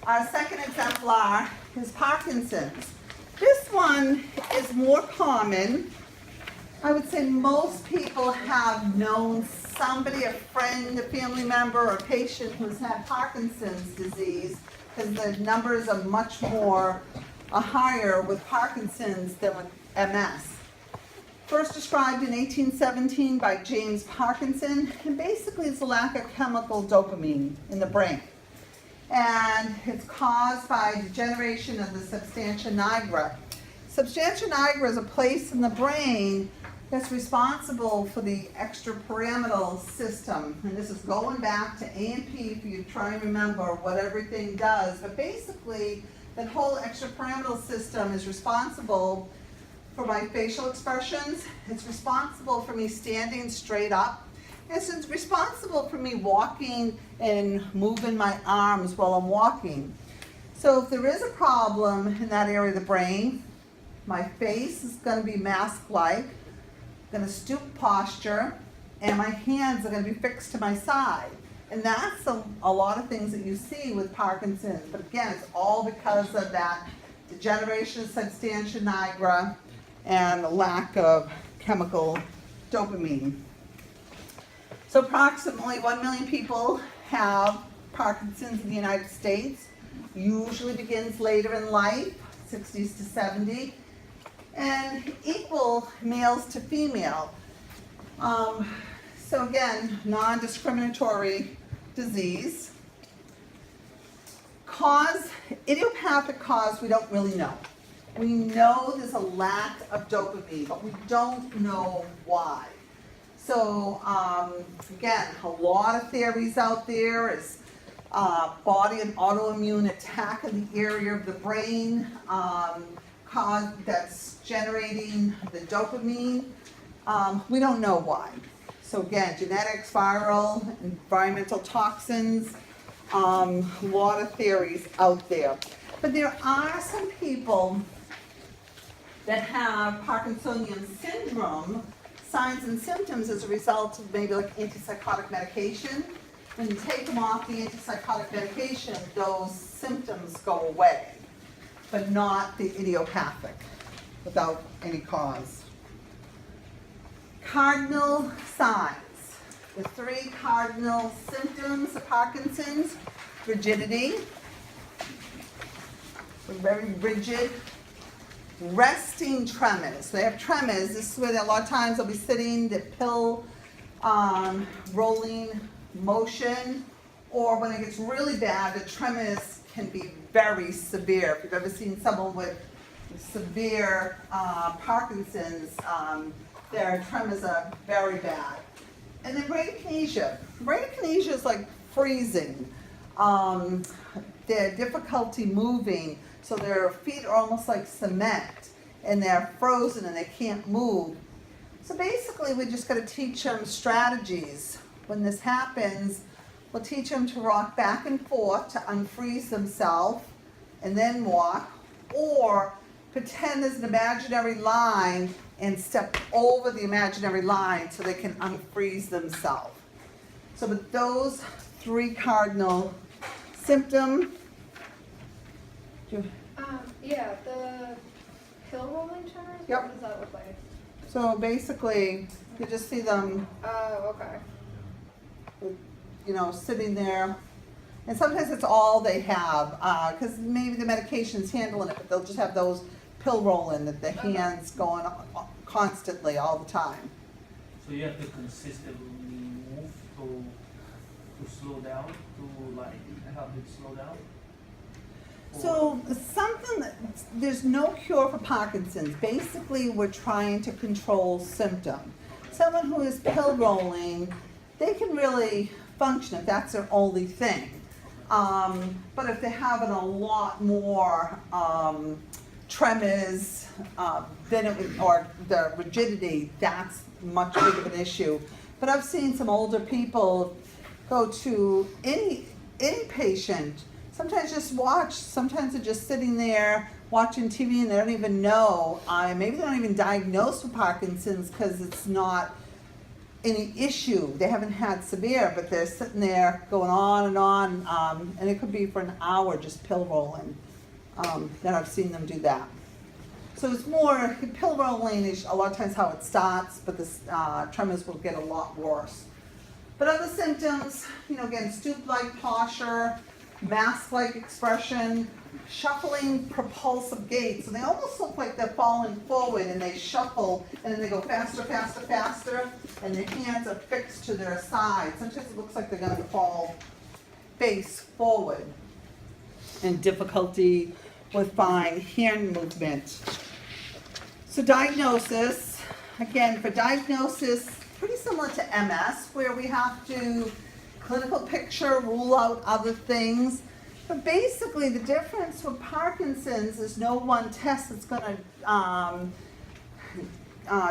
Our second exemplar is Parkinson's. This one is more common. I would say most people have known somebody, a friend, a family member, or a patient who's had Parkinson's disease, because the numbers are much more higher with Parkinson's than with MS. First described in 1817 by James Parkinson, and basically it's a lack of chemical dopamine in the brain. And it's caused by degeneration of the substantia nigra. Substantia nigra is a place in the brain that's responsible for the extrapyramidal system. And this is going back to A&P for you to try and remember what everything does. But basically, that whole extrapyramidal system is responsible for my facial expressions. It's responsible for me standing straight up. It's responsible for me walking and moving my arms while I'm walking. So if there is a problem in that area of the brain, my face is going to be mask-like, going to stoop posture, and my hands are going to be fixed to my side. And that's a lot of things that you see with Parkinson's. But again, it's all because of that degeneration of substantia nigra and the lack of chemical dopamine. So approximately 1 million people have Parkinson's in the United States. Usually begins later in life, 60s to 70, and equal males to female. So again, non-discriminatory disease. Cause, idiopathic cause, we don't really know. We know there's a lack of dopamine, but we don't know why. So again, a lot of theories out there is body and autoimmune attack in the area of the brain that's generating the dopamine. We don't know why. So again, genetics, viral, environmental toxins, a lot of theories out there. But there are some people that have Parkinsonian syndrome, signs and symptoms as a result of maybe like antipsychotic medication. When you take them off the antipsychotic medication, those symptoms go away, but not the idiopathic, without any cause. Cardinal signs. The 3 cardinal symptoms of Parkinson's: rigidity, we're very rigid. Resting tremors. They have tremors. This is where a lot of times they'll be sitting, the pill rolling motion, or when it gets really bad, the tremors can be very severe. If you've ever seen someone with severe Parkinson's, their tremors are very bad. And then bradykinesia. Bradykinesia is like freezing. Their difficulty moving, so their feet are almost like cement, and they're frozen and they can't move. So basically, we just got to teach them strategies. When this happens, we'll teach them to rock back and forth to unfreeze themselves and then walk, or pretend there's an imaginary line and step over the imaginary line so they can unfreeze themselves. So with those 3 cardinal symptoms, yeah, the pill rolling tremors, Yep. What does that look like? so basically, you just see them, Oh, okay. sitting there. And sometimes it's all they have, because maybe the medication's handling it, but they'll just have those pill rolling that the hands going constantly all the time. So you have to consistently move to slow down, to like help it slow down? So there's no cure for Parkinson's. Basically, we're trying to control symptom. Someone who is pill rolling, they can really function if that's their only thing. But if they're having a lot more tremors, then or the rigidity, that's much bigger of an issue. But I've seen some older people go to any patient. Sometimes just watch. Sometimes they're just sitting there watching TV and they don't even know. Maybe they don't even diagnose with Parkinson's because it's not any issue. They haven't had severe, but they're sitting there going on, and it could be for an hour just pill rolling. Then I've seen them do that. So it's more, pill rolling is a lot of times how it starts, but the tremors will get a lot worse. But other symptoms, again, stoop-like posture, mask-like expression, shuffling propulsive gait. So they almost look like they're falling forward, and they shuffle, and then they go faster, faster, faster, and their hands are fixed to their sides. Sometimes it looks like they're going to fall face forward. And difficulty with fine hand movement. So diagnosis, again, for diagnosis, pretty similar to MS, where we have to clinical picture, rule out other things. But basically, the difference with Parkinson's is no one test that's going to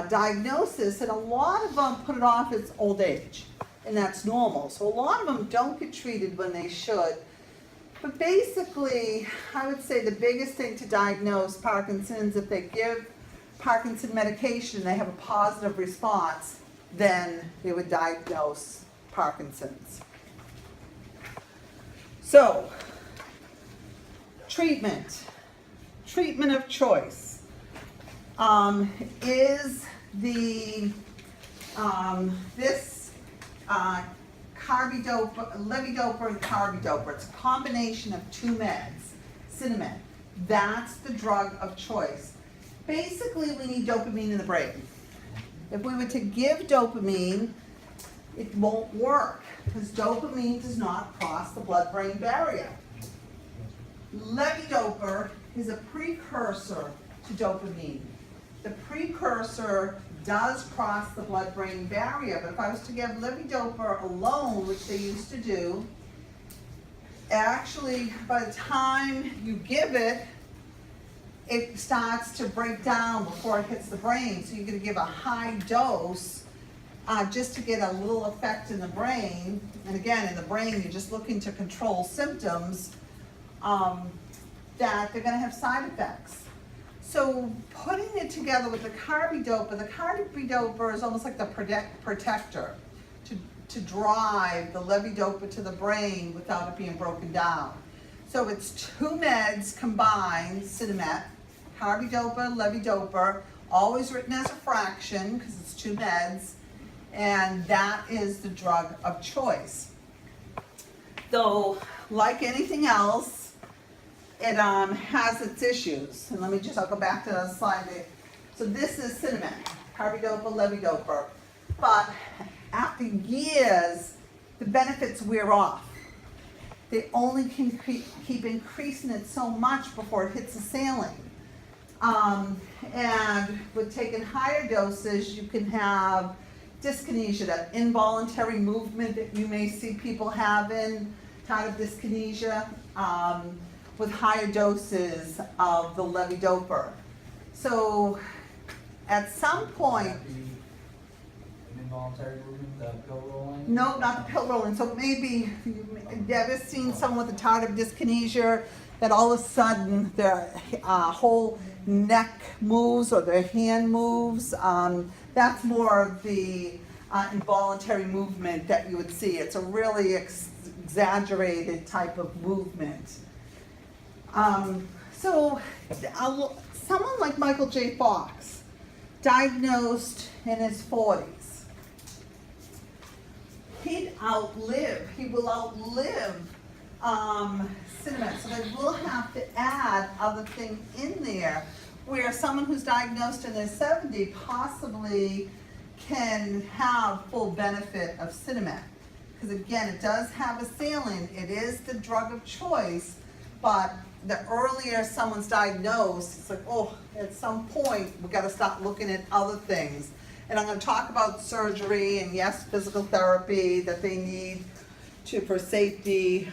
diagnose this, and a lot of them put it off as old age, and that's normal. So a lot of them don't get treated when they should. But basically, I would say the biggest thing to diagnose Parkinson's, if they give Parkinson medication and they have a positive response, then they would diagnose Parkinson's. So, treatment of choice is the levodopa and carbidopa. It's a combination of two meds, Sinemet. That's the drug of choice. Basically, we need dopamine in the brain. If we were to give dopamine, it won't work because dopamine does not cross the blood-brain barrier. Levodopa is a precursor to dopamine. The precursor does cross the blood-brain barrier, but if I was to give levodopa alone, which they used to do, actually by the time you give it, it starts to break down before it hits the brain. So you're going to give a high dose just to get a little effect in the brain. And again, in the brain, you're just looking to control symptoms that they're going to have side effects. So putting it together with the carbidopa is almost like the protector to drive the levodopa to the brain without it being broken down. So it's two meds combined, Sinemet, carbidopa, levodopa, always written as a fraction because it's two meds, and that is the drug of choice. Though, like anything else, it has its issues. And I'll go back to the slide there. So this is Sinemet, carbidopa, levodopa. But after years, the benefits wear off. They only can keep increasing it so much before it hits the ceiling. And with taking higher doses, you can have dyskinesia, that involuntary movement that you may see people having, tardive dyskinesia, with higher doses of the levodopa. So at some point, involuntary movement, the pill rolling? no, not the pill rolling. So maybe you've ever seen someone with a tardive dyskinesia that all of a sudden their whole neck moves or their hand moves. That's more of the involuntary movement that you would see. It's a really exaggerated type of movement. So someone like Michael J. Fox, diagnosed in his 40s, he will outlive Sinemet, so they will have to add other things in there, where someone who's diagnosed in their 70s possibly can have full benefit of Sinemet. Because again, it does have a ceiling, it is the drug of choice, but the earlier someone's diagnosed, it's like, oh, at some point, we gotta start looking at other things. And I'm gonna talk about surgery and yes, physical therapy that they need for safety,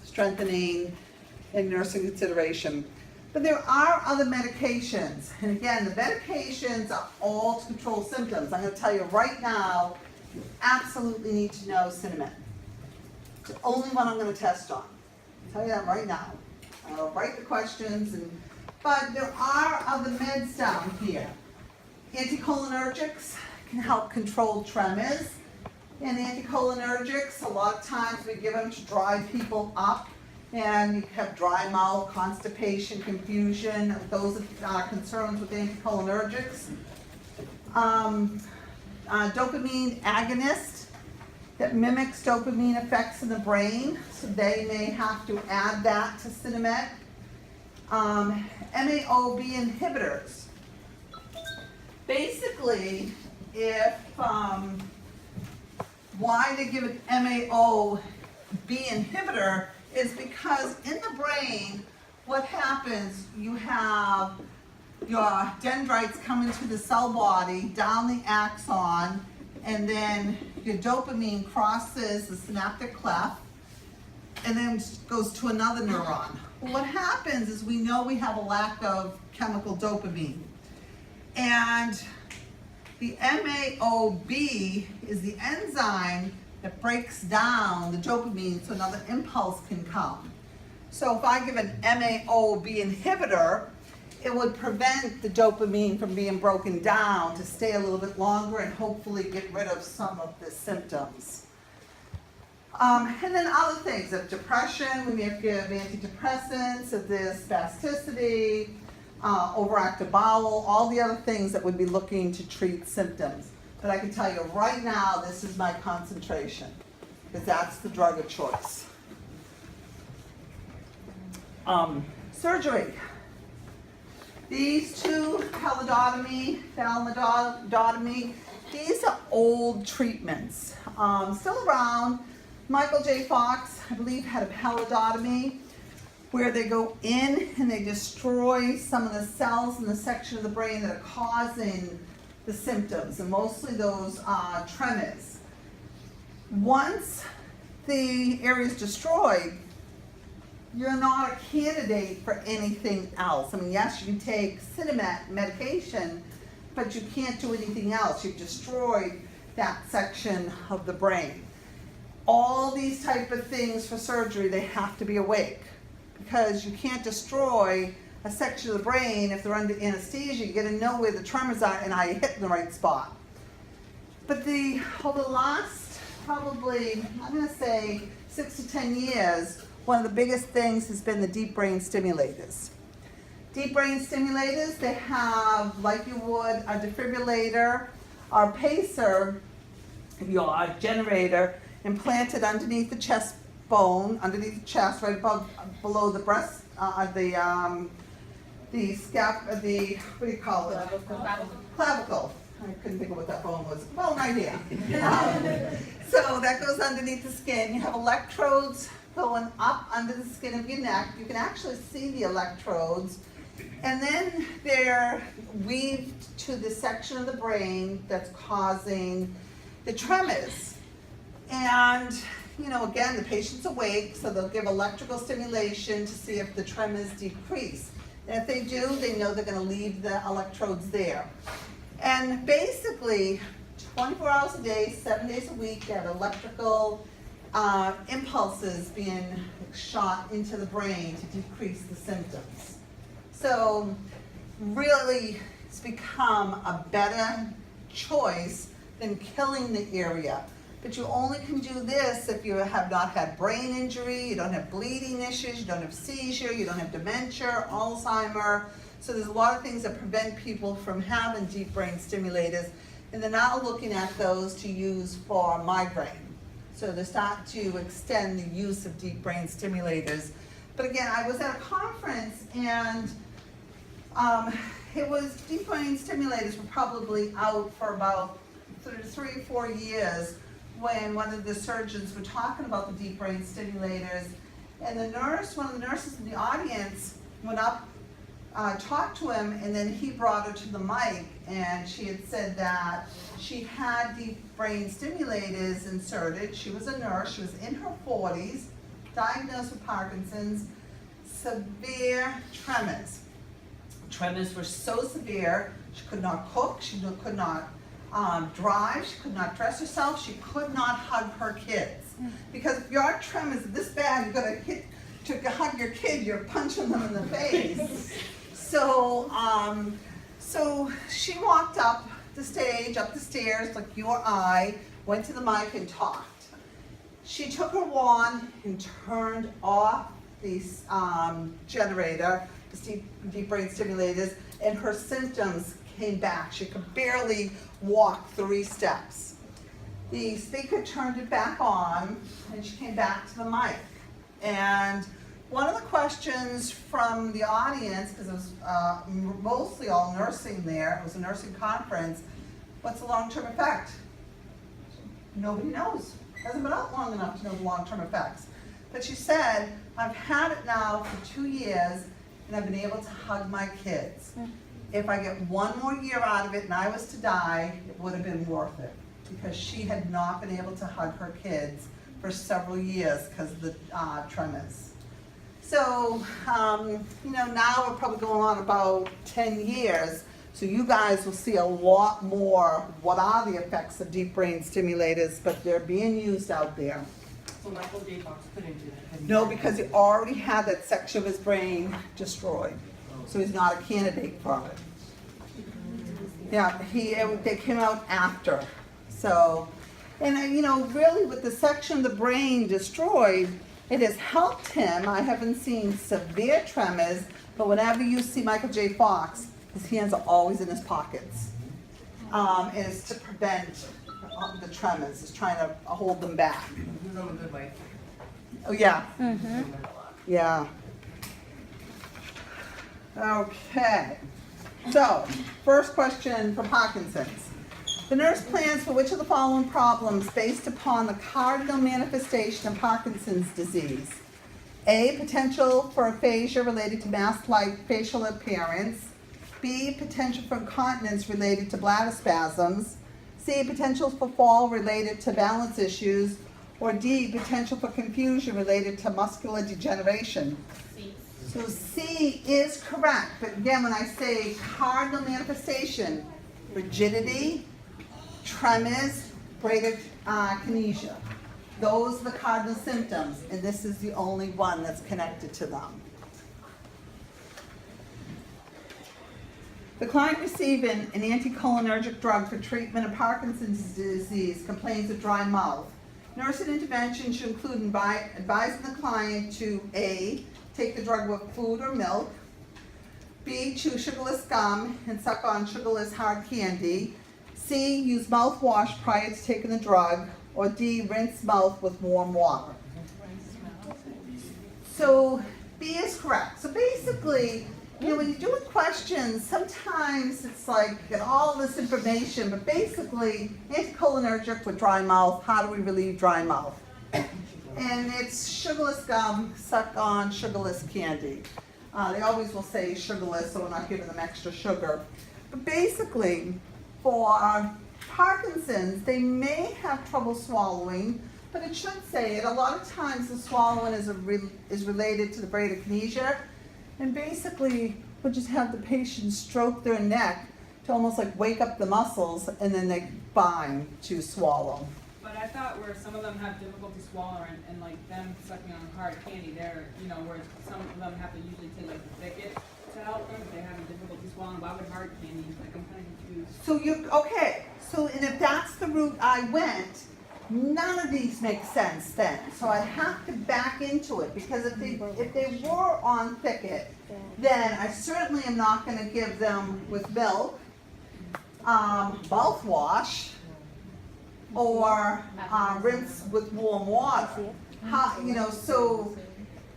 strengthening, and nursing consideration. But there are other medications. And again, the medications are all to control symptoms. I'm gonna tell you right now, you absolutely need to know Sinemet. It's the only one I'm gonna test on. I'll tell you that right now. I'll write the questions, but there are other meds down here. Anticholinergics can help control tremors. And anticholinergics, a lot of times we give them to dry people up, and you have dry mouth, constipation, confusion. Those are concerns with anticholinergics. Dopamine agonist that mimics dopamine effects in the brain, so they may have to add that to Cinemet. MAOB inhibitors. Basically, why they give an MAOB inhibitor is because in the brain, what happens, you have your dendrites come into the cell body, down the axon, and then your dopamine crosses the synaptic cleft, and then goes to another neuron. Well, what happens is we know we have a lack of chemical dopamine. And the MAOB is the enzyme that breaks down the dopamine so another impulse can come. So if I give an MAOB inhibitor, it would prevent the dopamine from being broken down to stay a little bit longer and hopefully get rid of some of the symptoms. And then other things, if depression, we may give antidepressants, if there's spasticity, overactive bowel, all the other things that would be looking to treat symptoms. But I can tell you right now, this is my concentration, because that's the drug of choice. Surgery. These two, palidotomy, thalamodotomy, these are old treatments. Still around. Michael J. Fox, I believe, had a palidotomy where they go in and they destroy some of the cells in the section of the brain that are causing the symptoms, and mostly those tremors. Once the area is destroyed, you're not a candidate for anything else. I mean, yes, you can take Cinemet medication, but you can't do anything else. You've destroyed that section of the brain. All these type of things for surgery, they have to be awake, because you can't destroy a section of the brain if they're under anesthesia. You got to know where the tremors are and how you hit in the right spot. But over the last probably, I'm going to say 6 to 10 years, one of the biggest things has been the deep brain stimulators. Deep brain stimulators, they have, like you would a defibrillator or pacer, your generator, implanted underneath the chest bone, underneath the chest, right above, below the breast, what do you call it? Clavicle. I couldn't think of what that bone was. Bone right here. So that goes underneath the skin. You have electrodes going up under the skin of your neck. You can actually see the electrodes. And then they're weaved to the section of the brain that's causing the tremors. And, you know, again, the patient's awake, so they'll give electrical stimulation to see if the tremors decrease. And if they do, they know they're going to leave the electrodes there. And basically, 24 hours a day, 7 days a week, they have electrical impulses being shot into the brain to decrease the symptoms. So really, it's become a better choice than killing the area. But you only can do this if you have not had brain injury, you don't have bleeding issues, you don't have seizure, you don't have dementia, Alzheimer. So there's a lot of things that prevent people from having deep brain stimulators. And they're now looking at those to use for migraine. So they start to extend the use of deep brain stimulators. But again, I was at a conference, and it was deep brain stimulators were probably out for about 3 or 4 years when one of the surgeons were talking about the deep brain stimulators. And the nurse, one of the nurses in the audience, went up, talked to him, and then he brought her to the mic, and she had said that she had deep brain stimulators inserted. She was a nurse, she was in her 40s, diagnosed with Parkinson's, severe tremors. Tremors were so severe, she could not cook, she could not drive, she could not dress herself, she could not hug her kids. Because if your tremors are this bad, you're gonna hit, to hug your kid, you're punching them in the face. So she walked up the stage, up the stairs, like you or I, went to the mic and talked. She took her wand and turned off the generator, the deep brain stimulators, and her symptoms came back. She could barely walk 3 steps. The speaker turned it back on, and she came back to the mic. And one of the questions from the audience, because it was mostly all nursing there, it was a nursing conference, what's the long-term effect? Nobody knows. Hasn't been out long enough to know the long-term effects. But she said, I've had it now for 2 years, and I've been able to hug my kids. If I get 1 more year out of it and I was to die, it would have been worth it. Because she had not been able to hug her kids for several years because of the tremors. So, now we're probably going on about 10 years. So you guys will see a lot more what are the effects of deep brain stimulators, but they're being used out there. So Michael J. Fox couldn't do that. No, because he already had that section of his brain destroyed. So he's not a candidate for it. Yeah, they came out after. So, and really with the section of the brain destroyed, it has helped him. I haven't seen severe tremors, but whenever you see Michael J. Fox, his hands are always in his pockets. And it's to prevent the tremors. It's trying to hold them back. He's on a good way. Oh, yeah. Yeah. Okay. So, first question for Parkinson's. The nurse plans for which of the following problems based upon the cardinal manifestation of Parkinson's disease? A, potential for aphasia related to mask-like facial appearance. B, potential for incontinence related to bladder spasms. C, potential for fall related to balance issues. Or D, potential for confusion related to muscular degeneration. So C is correct, but again, when I say cardinal manifestation, rigidity, tremors, bradykinesia. Those are the cardinal symptoms, and this is the only one that's connected to them. The client receiving an anticholinergic drug for treatment of Parkinson's disease complains of dry mouth. Nurse and intervention should include advising the client to A, take the drug with food or milk, B, chew sugarless gum and suck on sugarless hard candy, C, use mouthwash prior to taking the drug, or D, rinse mouth with warm water. So B is correct. So basically, when you're doing questions, sometimes it's like, get all this information, but basically, anticholinergic with dry mouth, how do we relieve dry mouth? And it's sugarless gum, suck on sugarless candy. They always will say sugarless, so we're not giving them extra sugar. But basically, for Parkinson's, they may have trouble swallowing, but it should say it. A lot of times the swallowing is related to the bradykinesia. And basically, we'll just have the patient stroke their neck to almost like wake up the muscles, and then they bind to swallow. But I thought where some of them have difficulty swallowing and like them sucking on hard candy, they're, where some of them have to usually take like the thicket to help them if they're having difficulty swallowing. Why would hard candy? Like, I'm kind of confused. So and if that's the route I went, none of these make sense then. So I'd have to back into it, because if they were on thicket, then I certainly am not going to give them with milk, mouthwash, or rinse with warm water.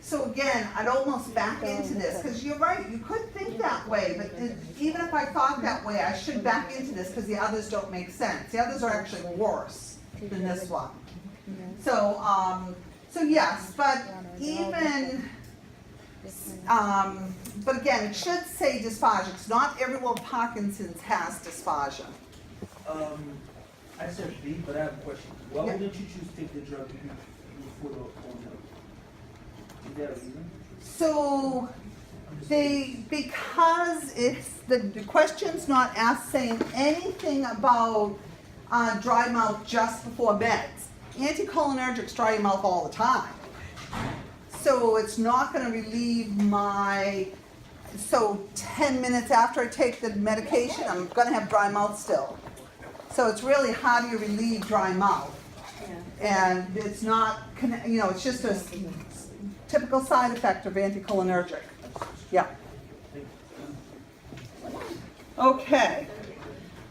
So again, I'd almost back into this, because you're right, you could think that way, but even if I thought that way, I should back into this, because the others don't make sense. The others are actually worse than this one. So yes, but even, but again, it should say dysphagia, because not everyone with Parkinson's has dysphagia. I said B, but I have a question. Why wouldn't you choose to take the drug before the ozone? Is there a reason? So because it's the question's not saying anything about dry mouth just before meds. Anticholinergics dry your mouth all the time. So it's not going to relieve my so 10 minutes after I take the medication, I'm gonna have dry mouth still. So it's really how do you relieve dry mouth? And it's not, it's just a typical side effect of anticholinergic. Yeah. Okay.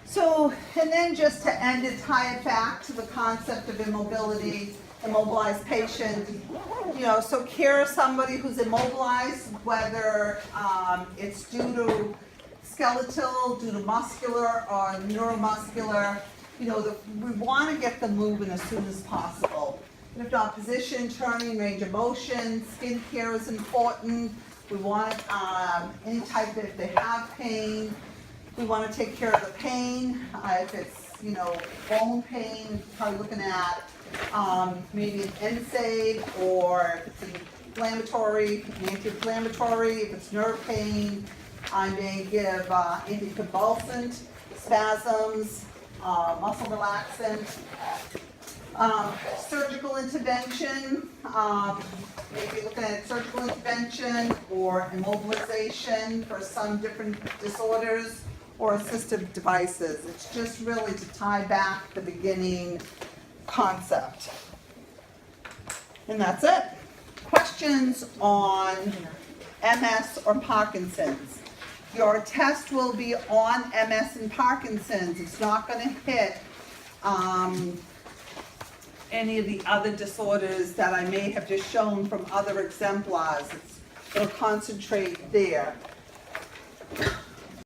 So, and then just to end it, tie it back to the concept of immobility, immobilized patient. So care of somebody who's immobilized, whether it's due to skeletal, due to muscular or neuromuscular, we want to get them moving as soon as possible. If not, position, turning, range of motion, skin care is important. We want any type if they have pain. We want to take care of the pain. If it's, bone pain, probably looking at maybe an NSAID, or if it's inflammatory, anti-inflammatory. If it's nerve pain, I may give anticonvulsant, spasms, muscle relaxant. Surgical intervention, maybe looking at surgical intervention or immobilization for some different disorders, or assistive devices. It's just really to tie back the beginning concept. And that's it. Questions on MS or Parkinson's? Your test will be on MS and Parkinson's. It's not going to hit any of the other disorders that I may have just shown from other exemplars. It'll concentrate there.